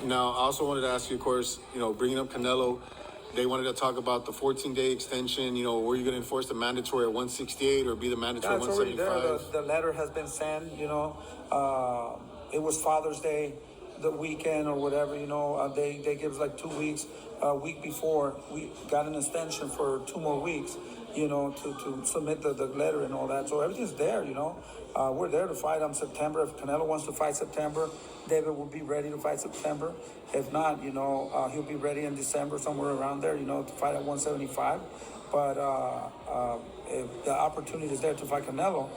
Now, I also wanted to ask you, of course, bringing up Canelo, they wanted to talk about the 14-day extension. Were you going to enforce the mandatory at 168 or be the mandatory at 175? Already there. The letter has been sent. It was Father's Day, the weekend or whatever. They give us like 2 weeks. A week before, we got an extension for 2 more weeks. To submit the letter and all that. So everything's there. We're there to fight on September. If Canelo wants to fight September, David will be ready to fight September. If not, he'll be ready in December, somewhere around there, to fight at 175. But if the opportunity is there to fight Canelo,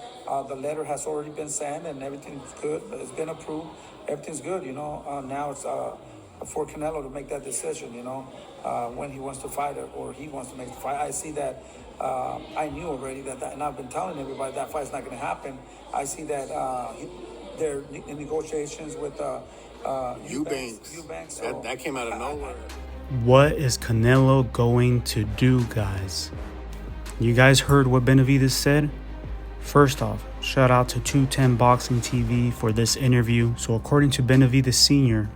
the letter has already been sent and everything's good. It's been approved. Everything's good, Now it's for Canelo to make that decision, when he wants to fight or he wants to make the fight. I see that. I knew already that, and I've been telling everybody that fight's not going to happen. I see that they're in negotiations with Eubanks. So that came out of nowhere. What is Canelo going to do, guys? You guys heard what Benavidez said? First off, shout out to 210 Boxing TV for this interview. So according to Benavidez Sr.,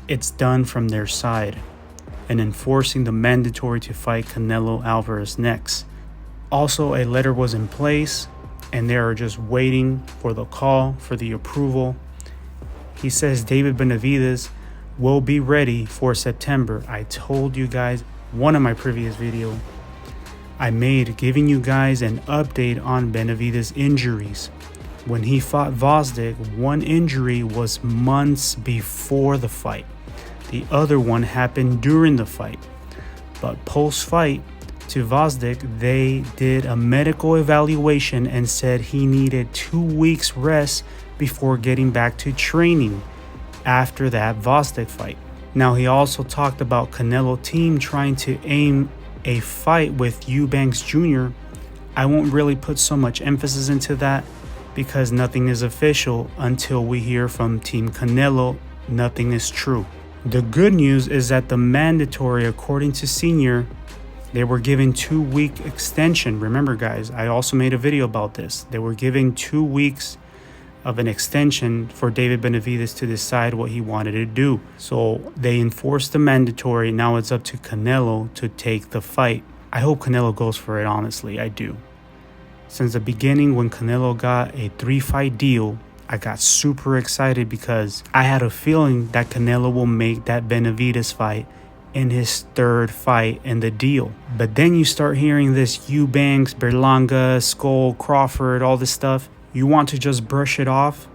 it's done from their side and enforcing the mandatory to fight Canelo Alvarez next. Also, a letter was in place and they are just waiting for the call for the approval. He says David Benavidez will be ready for September. I told you guys one of my previous video I made giving you guys an update on Benavidez injuries. When he fought Gvozdyk, one injury was months before the fight. The other one happened during the fight. But post-fight to Gvozdyk, they did a medical evaluation and said he needed 2 weeks rest before getting back to training after that Gvozdyk fight. Now, he also talked about Canelo team trying to aim a fight with Eubanks Jr. I won't really put so much emphasis into that because nothing is official until we hear from Team Canelo. Nothing is true. The good news is that the mandatory, according to Senior, they were given 2-week extension. Remember, guys, I also made a video about this. They were giving 2 weeks of an extension for David Benavidez to decide what he wanted to do. So they enforced the mandatory. Now it's up to Canelo to take the fight. I hope Canelo goes for it, honestly. I do. Since the beginning, when Canelo got a 3-fight deal, I got super excited because I had a feeling that Canelo will make that Benavidez fight in his 3rd fight in the deal. But then you start hearing this Eubanks, Berlanga, Skull, Crawford, all this stuff. You want to just brush it off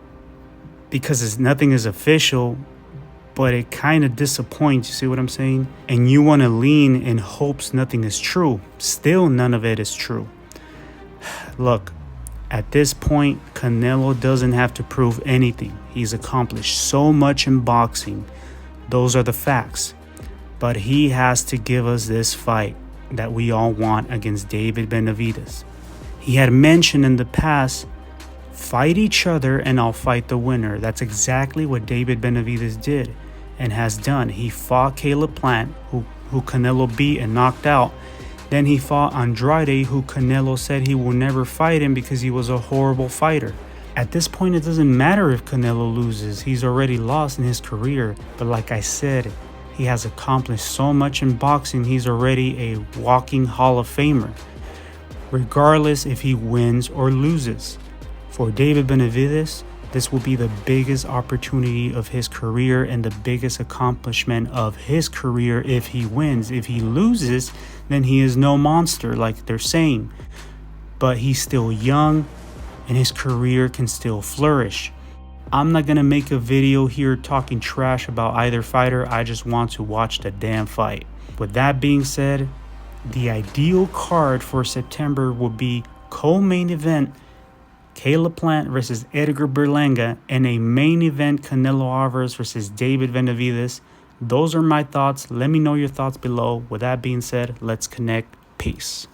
because nothing is official, but it kind of disappoints. You see what I'm saying? And you want to lean in hopes nothing is true. Still, none of it is true. Look, at this point, Canelo doesn't have to prove anything. He's accomplished so much in boxing. Those are the facts. But he has to give us this fight that we all want against David Benavidez. He had mentioned in the past, fight each other and I'll fight the winner. That's exactly what David Benavidez did and has done. He fought Caleb Plant, who Canelo beat and knocked out. Then he fought Andrade, who Canelo said he will never fight him because he was a horrible fighter. At this point, it doesn't matter if Canelo loses. He's already lost in his career. But like I said, he has accomplished so much in boxing. He's already a walking Hall of Famer, regardless if he wins or loses. For David Benavidez, this will be the biggest opportunity of his career and the biggest accomplishment of his career if he wins. If he loses, then he is no monster like they're saying. But he's still young and his career can still flourish. I'm not going to make a video here talking trash about either fighter. I just want to watch the damn fight. With that being said, the ideal card for September will be co-main event Caleb Plant versus Edgar Berlanga, and a main event Canelo Alvarez versus David Benavidez. Those are my thoughts. Let me know your thoughts below. With that being said, let's connect. Peace.